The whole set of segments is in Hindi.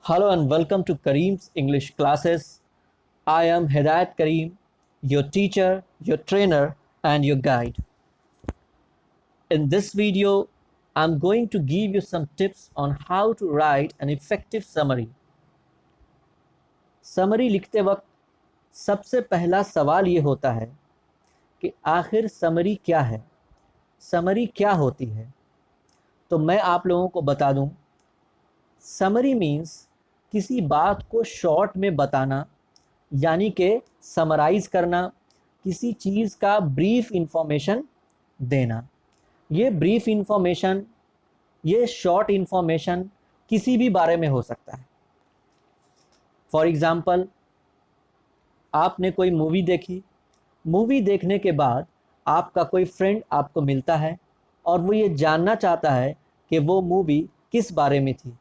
Hello and welcome to Kareem's English classes. I am Hidayat Kareem, your teacher, your trainer, and your guide. In this video, I'm going to give you some tips on how to write an effective summary. Summary लिखते वक्त सबसे पहला सवाल ये होता है कि आखिर समरी क्या है, समरी क्या होती है। तो मैं आप लोगों को बता दूं, समरी मीन्स किसी बात को शॉर्ट में बताना, यानी कि समराइज़ करना, किसी चीज़ का ब्रीफ इंफॉर्मेशन देना। ये ब्रीफ इंफॉर्मेशन, ये शॉर्ट इंफॉर्मेशन किसी भी बारे में हो सकता है। फॉर एग्ज़ाम्पल, आपने कोई मूवी देखी, मूवी देखने के बाद आपका कोई फ्रेंड आपको मिलता है और वो ये जानना चाहता है कि वो मूवी किस बारे में थी।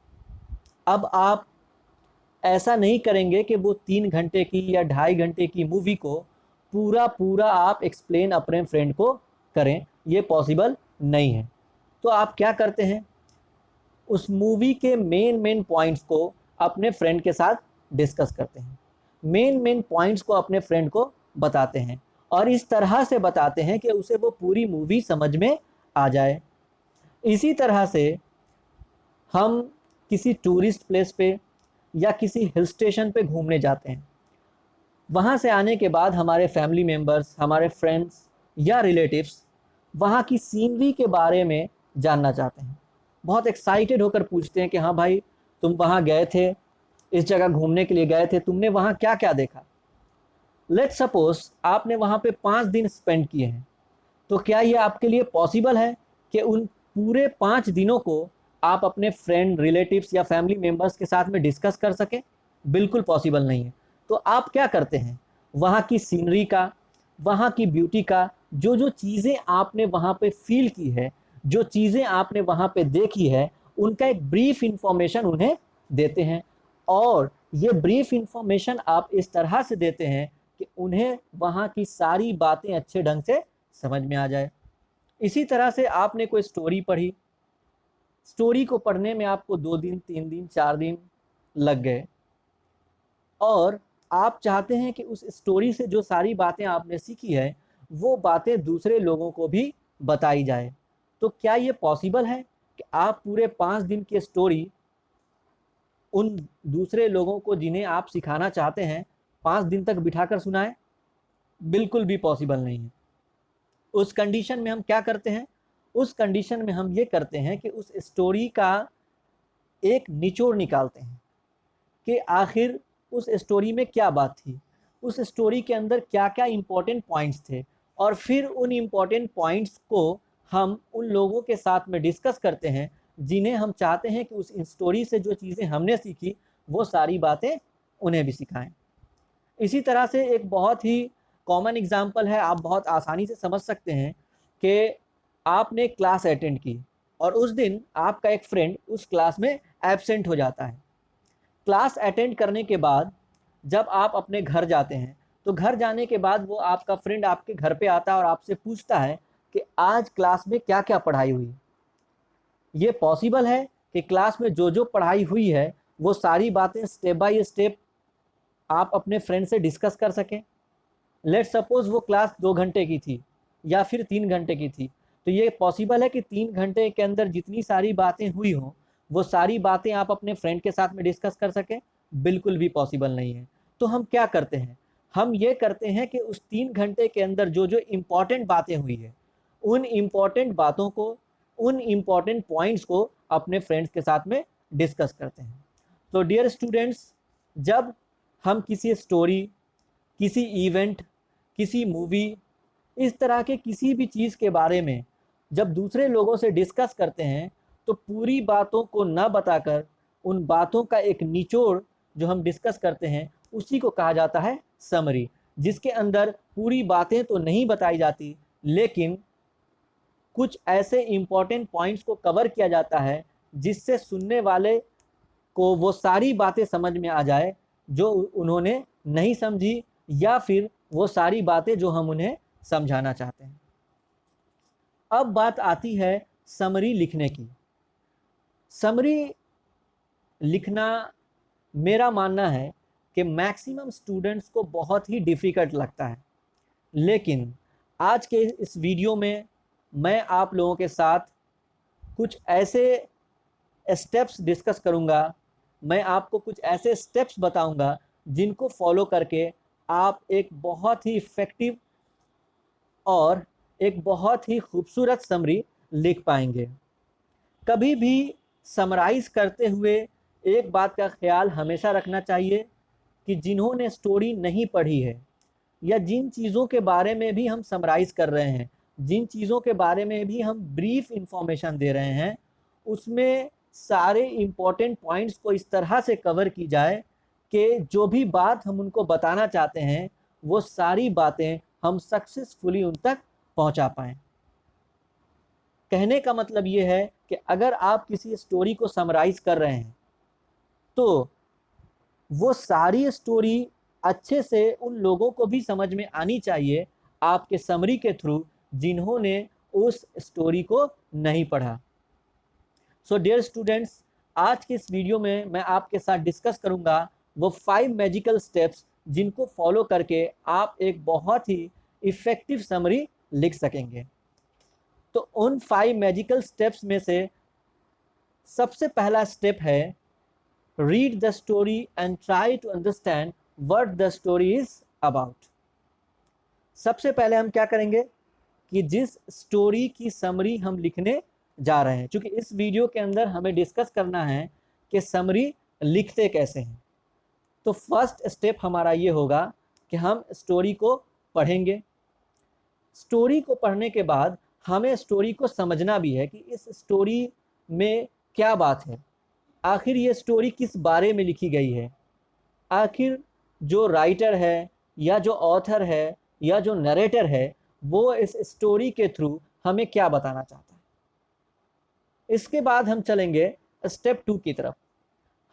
अब आप ऐसा नहीं करेंगे कि वो 3 घंटे की या 2.5 घंटे की मूवी को पूरा आप एक्सप्लेन अपने फ्रेंड को करें, ये पॉसिबल नहीं है। तो आप क्या करते हैं, उस मूवी के मेन पॉइंट्स को अपने फ्रेंड के साथ डिस्कस करते हैं, मेन पॉइंट्स को अपने फ्रेंड को बताते हैं और इस तरह से बताते हैं कि उसे वो पूरी मूवी समझ में आ जाए। इसी तरह से हम किसी टूरिस्ट प्लेस पे या किसी हिल स्टेशन पे घूमने जाते हैं। वहाँ से आने के बाद हमारे फैमिली मेम्बर्स, हमारे फ्रेंड्स या रिलेटिव्स वहाँ की सीनरी के बारे में जानना चाहते हैं। बहुत एक्साइटेड होकर पूछते हैं कि हाँ भाई, तुम वहाँ गए थे, इस जगह घूमने के लिए गए थे, तुमने वहाँ क्या क्या देखा। लेट्स सपोज आपने वहाँ पे 5 दिन स्पेंड किए हैं, तो क्या ये आपके लिए पॉसिबल है कि उन पूरे 5 दिनों को आप अपने फ्रेंड, रिलेटिव्स या फैमिली मेम्बर्स के साथ में डिस्कस कर सकें? बिल्कुल पॉसिबल नहीं है। तो आप क्या करते हैं, वहाँ की सीनरी का, वहाँ की ब्यूटी का, जो चीज़ें आपने वहाँ पे फील की है, जो चीज़ें आपने वहाँ पे देखी है, उनका एक ब्रीफ इंफॉर्मेशन उन्हें देते हैं। और ये ब्रीफ इंफॉर्मेशन आप इस तरह से देते हैं कि उन्हें वहाँ की सारी बातें अच्छे ढंग से समझ में आ जाए। इसी तरह से आपने कोई स्टोरी पढ़ी, स्टोरी को पढ़ने में आपको 2 दिन, 3 दिन, 4 दिन लग गए और आप चाहते हैं कि उस स्टोरी से जो सारी बातें आपने सीखी है, वो बातें दूसरे लोगों को भी बताई जाए। तो क्या ये पॉसिबल है कि आप पूरे 5 दिन की स्टोरी उन दूसरे लोगों को जिन्हें आप सिखाना चाहते हैं 5 दिन तक बिठाकर सुनाएं? बिल्कुल भी पॉसिबल नहीं है। उस कंडीशन में हम क्या करते हैं, उस कंडीशन में हम ये करते हैं कि उस स्टोरी का एक निचोड़ निकालते हैं कि आखिर उस स्टोरी में क्या बात थी, उस स्टोरी के अंदर क्या क्या इम्पोर्टेंट पॉइंट्स थे, और फिर उन इम्पोर्टेंट पॉइंट्स को हम उन लोगों के साथ में डिस्कस करते हैं जिन्हें हम चाहते हैं कि उस स्टोरी से जो चीज़ें हमने सीखी वो सारी बातें उन्हें भी सिखाएं। इसी तरह से एक बहुत ही कॉमन एग्जांपल है, आप बहुत आसानी से समझ सकते हैं कि आपने क्लास अटेंड की और उस दिन आपका एक फ्रेंड उस क्लास में एब्सेंट हो जाता है। क्लास अटेंड करने के बाद जब आप अपने घर जाते हैं, तो घर जाने के बाद वो आपका फ्रेंड आपके घर पे आता है और आपसे पूछता है कि आज क्लास में क्या क्या पढ़ाई हुई। ये पॉसिबल है कि क्लास में जो पढ़ाई हुई है वो सारी बातें स्टेप बाय स्टेप आप अपने फ्रेंड से डिस्कस कर सकें। लेट्स सपोज वो क्लास 2 घंटे की थी या फिर 3 घंटे की थी, तो ये पॉसिबल है कि 3 घंटे के अंदर जितनी सारी बातें हुई हों, वो सारी बातें आप अपने फ्रेंड के साथ में डिस्कस कर सकें? बिल्कुल भी पॉसिबल नहीं है। तो हम क्या करते हैं, हम ये करते हैं कि उस 3 घंटे के अंदर जो इम्पॉर्टेंट बातें हुई है, उन इम्पॉर्टेंट बातों को, उन इम्पॉर्टेंट पॉइंट्स को अपने फ्रेंड्स के साथ में डिस्कस करते हैं। तो डियर स्टूडेंट्स, जब हम किसी स्टोरी, किसी इवेंट, किसी मूवी, इस तरह के किसी भी चीज़ के बारे में जब दूसरे लोगों से डिस्कस करते हैं, तो पूरी बातों को न बताकर उन बातों का एक निचोड़ जो हम डिस्कस करते हैं, उसी को कहा जाता है समरी, जिसके अंदर पूरी बातें तो नहीं बताई जाती, लेकिन कुछ ऐसे इम्पोर्टेंट पॉइंट्स को कवर किया जाता है जिससे सुनने वाले को वो सारी बातें समझ में आ जाए जो उन्होंने नहीं समझी, या फिर वो सारी बातें जो हम उन्हें समझाना चाहते हैं। अब बात आती है समरी लिखने की। समरी लिखना मेरा मानना है कि मैक्सिमम स्टूडेंट्स को बहुत ही डिफ़िकल्ट लगता है, लेकिन आज के इस वीडियो में मैं आप लोगों के साथ कुछ ऐसे स्टेप्स डिस्कस करूंगा, मैं आपको कुछ ऐसे स्टेप्स बताऊंगा जिनको फॉलो करके आप एक बहुत ही इफ़ेक्टिव और एक बहुत ही खूबसूरत समरी लिख पाएंगे। कभी भी समराइज़ करते हुए एक बात का ख्याल हमेशा रखना चाहिए कि जिन्होंने स्टोरी नहीं पढ़ी है या जिन चीज़ों के बारे में भी हम समराइज़ कर रहे हैं, जिन चीज़ों के बारे में भी हम ब्रीफ इंफॉर्मेशन दे रहे हैं, उसमें सारे इम्पोर्टेंट पॉइंट्स को इस तरह से कवर की जाए कि जो भी बात हम उनको बताना चाहते हैं वो सारी बातें हम सक्सेसफुली उन तक पहुंचा पाएँ। कहने का मतलब ये है कि अगर आप किसी स्टोरी को समराइज़ कर रहे हैं तो वो सारी स्टोरी अच्छे से उन लोगों को भी समझ में आनी चाहिए आपके समरी के थ्रू जिन्होंने उस स्टोरी को नहीं पढ़ा। सो डियर स्टूडेंट्स, आज के इस वीडियो में मैं आपके साथ डिस्कस करूंगा वो 5 मैजिकल स्टेप्स जिनको फॉलो करके आप एक बहुत ही इफ़ेक्टिव समरी लिख सकेंगे। तो उन 5 मैजिकल स्टेप्स में से सबसे पहला स्टेप है read the story and try to understand what the story is about. सबसे पहले हम क्या करेंगे कि जिस स्टोरी की समरी हम लिखने जा रहे हैं, क्योंकि इस वीडियो के अंदर हमें डिस्कस करना है कि समरी लिखते कैसे हैं, तो फर्स्ट स्टेप हमारा ये होगा कि हम स्टोरी को पढ़ेंगे। स्टोरी को पढ़ने के बाद हमें स्टोरी को समझना भी है कि इस स्टोरी में क्या बात है, आखिर ये स्टोरी किस बारे में लिखी गई है, आखिर जो राइटर है या जो ऑथर है या जो नरेटर है वो इस स्टोरी के थ्रू हमें क्या बताना चाहता है। इसके बाद हम चलेंगे स्टेप 2 की तरफ।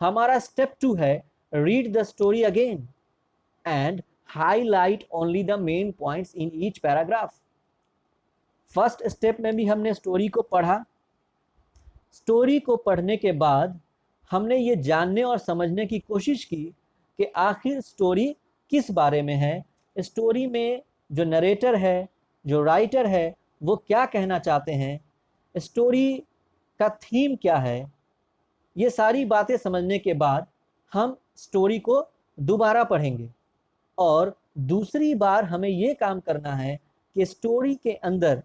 हमारा स्टेप 2 है read the story again and highlight only the main points in each paragraph. First step में भी हमने स्टोरी को पढ़ा। स्टोरी को पढ़ने के बाद हमने ये जानने और समझने की कोशिश की कि आखिर स्टोरी किस बारे में है, स्टोरी में जो नरेटर है, जो राइटर है, वो क्या कहना चाहते हैं, स्टोरी का थीम क्या है। ये सारी बातें समझने के बाद हम स्टोरी को दोबारा पढ़ेंगे और दूसरी बार हमें ये काम करना है कि स्टोरी के अंदर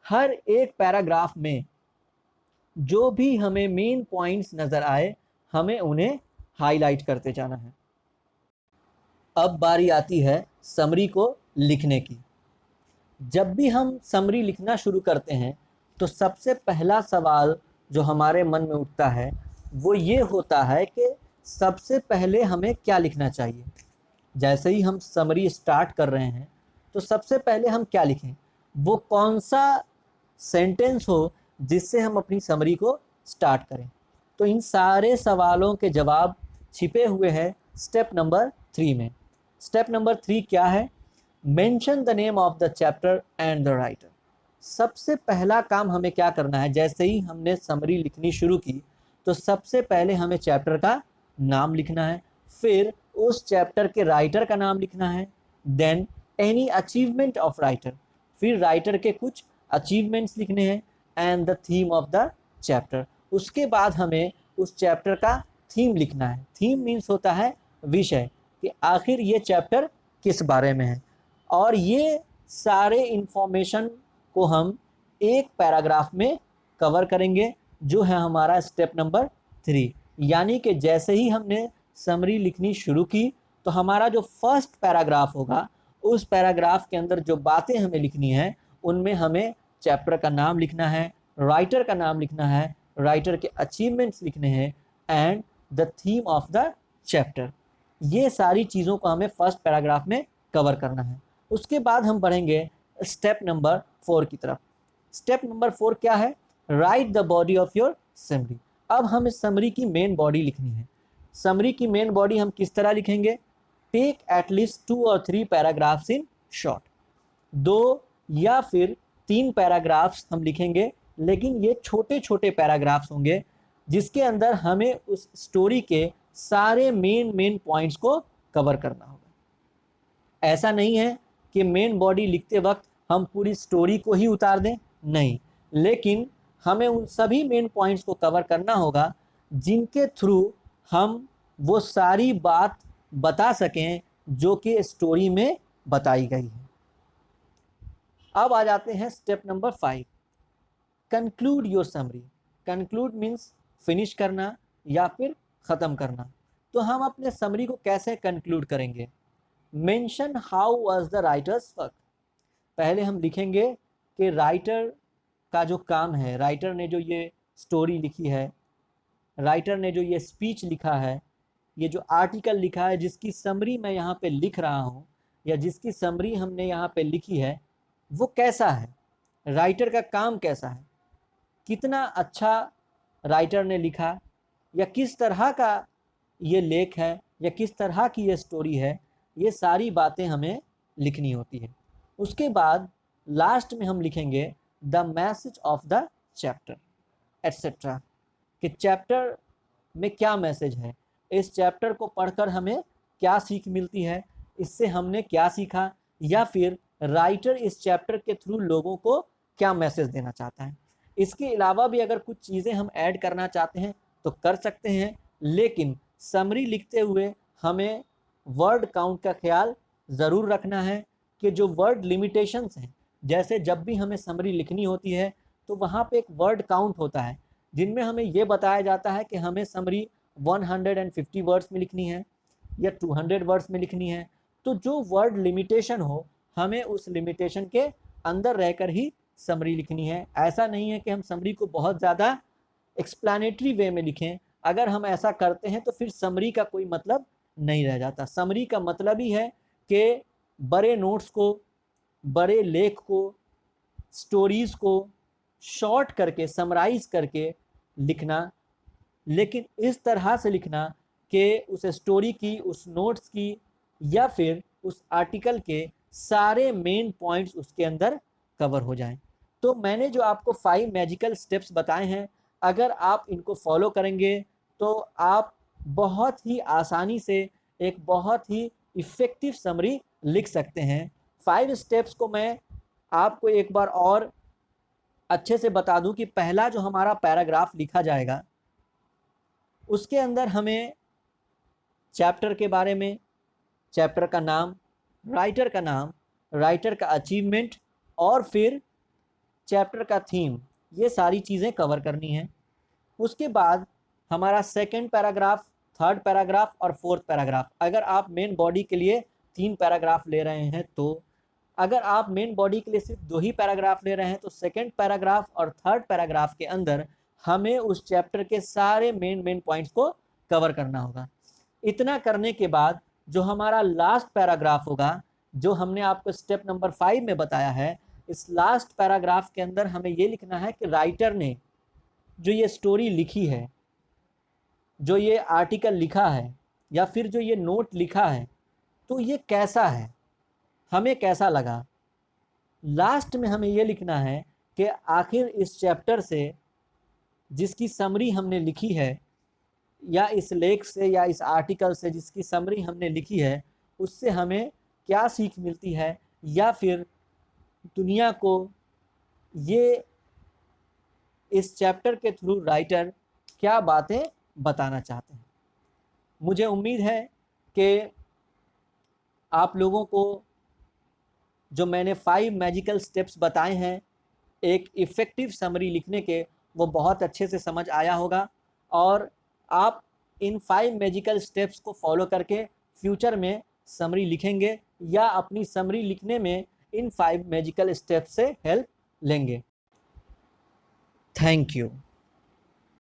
हर एक पैराग्राफ में जो भी हमें मेन पॉइंट्स नज़र आए हमें उन्हें हाईलाइट करते जाना है। अब बारी आती है समरी को लिखने की। जब भी हम समरी लिखना शुरू करते हैं तो सबसे पहला सवाल जो हमारे मन में उठता है वो ये होता है कि सबसे पहले हमें क्या लिखना चाहिए। जैसे ही हम समरी स्टार्ट कर रहे हैं तो सबसे पहले हम क्या लिखें, वो कौन सा सेंटेंस हो जिससे हम अपनी समरी को स्टार्ट करें। तो इन सारे सवालों के जवाब छिपे हुए हैं स्टेप नंबर 3 में। स्टेप नंबर 3 क्या है? Mention the name of the chapter and the writer. सबसे पहला काम हमें क्या करना है, जैसे ही हमने समरी लिखनी शुरू की तो सबसे पहले हमें चैप्टर का नाम लिखना है, फिर उस चैप्टर के राइटर का नाम लिखना है, then any achievement of writer, फिर राइटर के कुछ अचीवमेंट्स लिखने हैं and the theme of the chapter. उसके बाद हमें उस चैप्टर का थीम लिखना है। थीम मीन्स होता है विषय, कि आखिर ये चैप्टर किस बारे में है। और ये सारे इंफॉर्मेशन को हम एक पैराग्राफ में कवर करेंगे जो है हमारा स्टेप नंबर 3। यानी कि जैसे ही हमने समरी लिखनी शुरू की तो हमारा जो फर्स्ट पैराग्राफ होगा उस पैराग्राफ के अंदर जो बातें हमें लिखनी है उनमें हमें चैप्टर का नाम लिखना है, राइटर का नाम लिखना है, राइटर के अचीवमेंट्स लिखने हैं and the theme of the chapter. ये सारी चीज़ों को हमें फर्स्ट पैराग्राफ में कवर करना है। उसके बाद हम बढ़ेंगे स्टेप नंबर 4 की तरफ। स्टेप नंबर 4 क्या है? Right the body of your summary. अब हम इस समरी की मेन बॉडी लिखनी है। समरी की मेन बॉडी हम किस तरह लिखेंगे? टेक एटलीस्ट 2 और 3 पैराग्राफ्स इन शॉर्ट। 2 या फिर 3 पैराग्राफ्स हम लिखेंगे, लेकिन ये छोटे छोटे पैराग्राफ्स होंगे जिसके अंदर हमें उस स्टोरी के सारे मेन पॉइंट्स को कवर करना होगा। ऐसा नहीं है कि मेन बॉडी लिखते वक्त हम पूरी स्टोरी को ही उतार दें, नहीं, लेकिन हमें उन सभी मेन पॉइंट्स को कवर करना होगा जिनके थ्रू हम वो सारी बात बता सकें जो कि स्टोरी में बताई गई है। अब आ जाते हैं step number 5, conclude your summary. Conclude means finish करना या फिर ख़त्म करना। तो हम अपने समरी को कैसे कंक्लूड करेंगे? Mention how was the writers work. पहले हम लिखेंगे कि राइटर का जो काम है, राइटर ने जो ये स्टोरी लिखी है, राइटर ने जो ये स्पीच लिखा है, ये जो आर्टिकल लिखा है, जिसकी समरी मैं यहाँ पे लिख रहा हूँ या जिसकी समरी हमने यहाँ पे लिखी है, वो कैसा है, राइटर का काम कैसा है, कितना अच्छा राइटर ने लिखा, या किस तरह का ये लेख है, या किस तरह की ये स्टोरी है, ये सारी बातें हमें लिखनी होती है। उसके बाद लास्ट में हम लिखेंगे the message of the chapter etcetera, कि चैप्टर में क्या मैसेज है, इस चैप्टर को पढ़कर हमें क्या सीख मिलती है, इससे हमने क्या सीखा, या फिर राइटर इस चैप्टर के थ्रू लोगों को क्या मैसेज देना चाहता है। इसके अलावा भी अगर कुछ चीज़ें हम ऐड करना चाहते हैं तो कर सकते हैं, लेकिन समरी लिखते हुए हमें वर्ड काउंट का ख्याल ज़रूर रखना है कि जो वर्ड लिमिटेशंस हैं, जैसे जब भी हमें समरी लिखनी होती है तो वहाँ पे एक वर्ड काउंट होता है जिनमें हमें ये बताया जाता है कि हमें समरी 150 वर्ड्स में लिखनी है या 200 वर्ड्स में लिखनी है। तो जो वर्ड लिमिटेशन हो, हमें उस लिमिटेशन के अंदर रहकर ही समरी लिखनी है। ऐसा नहीं है कि हम समरी को बहुत ज़्यादा एक्सप्लेनेटरी वे में लिखें। अगर हम ऐसा करते हैं तो फिर समरी का कोई मतलब नहीं रह जाता। समरी का मतलब ही है कि बड़े नोट्स को, बड़े लेख को, स्टोरीज़ को शॉर्ट करके, समराइज़ करके लिखना, लेकिन इस तरह से लिखना कि उस स्टोरी की, उस नोट्स की, या फिर उस आर्टिकल के सारे मेन पॉइंट्स उसके अंदर कवर हो जाएं। तो मैंने जो आपको 5 मैजिकल स्टेप्स बताए हैं, अगर आप इनको फॉलो करेंगे तो आप बहुत ही आसानी से एक बहुत ही इफ़ेक्टिव समरी लिख सकते हैं। 5 स्टेप्स को मैं आपको एक बार और अच्छे से बता दूं कि पहला जो हमारा पैराग्राफ लिखा जाएगा उसके अंदर हमें चैप्टर के बारे में, चैप्टर का नाम, राइटर का नाम, राइटर का अचीवमेंट और फिर चैप्टर का थीम, ये सारी चीज़ें कवर करनी हैं। उसके बाद हमारा सेकंड पैराग्राफ, थर्ड पैराग्राफ और फोर्थ पैराग्राफ। अगर आप मेन बॉडी के लिए 3 पैराग्राफ ले रहे हैं तो, अगर आप मेन बॉडी के लिए सिर्फ 2 ही पैराग्राफ ले रहे हैं तो सेकंड पैराग्राफ और थर्ड पैराग्राफ के अंदर हमें उस चैप्टर के सारे मेन पॉइंट्स को कवर करना होगा। इतना करने के बाद जो हमारा लास्ट पैराग्राफ होगा, जो हमने आपको स्टेप नंबर 5 में बताया है, इस लास्ट पैराग्राफ के अंदर हमें ये लिखना है कि राइटर ने जो ये स्टोरी लिखी है, जो ये आर्टिकल लिखा है, या फिर जो ये नोट लिखा है, तो ये कैसा है, हमें कैसा लगा। लास्ट में हमें ये लिखना है कि आखिर इस चैप्टर से जिसकी समरी हमने लिखी है, या इस लेख से या इस आर्टिकल से जिसकी समरी हमने लिखी है, उससे हमें क्या सीख मिलती है, या फिर दुनिया को ये इस चैप्टर के थ्रू राइटर क्या बातें बताना चाहते हैं। मुझे उम्मीद है कि आप लोगों को जो मैंने 5 मैजिकल स्टेप्स बताए हैं एक इफ़ेक्टिव समरी लिखने के, वो बहुत अच्छे से समझ आया होगा, और आप इन 5 मैजिकल स्टेप्स को फॉलो करके फ्यूचर में समरी लिखेंगे या अपनी समरी लिखने में इन 5 मैजिकल स्टेप्स से हेल्प लेंगे। Thank you.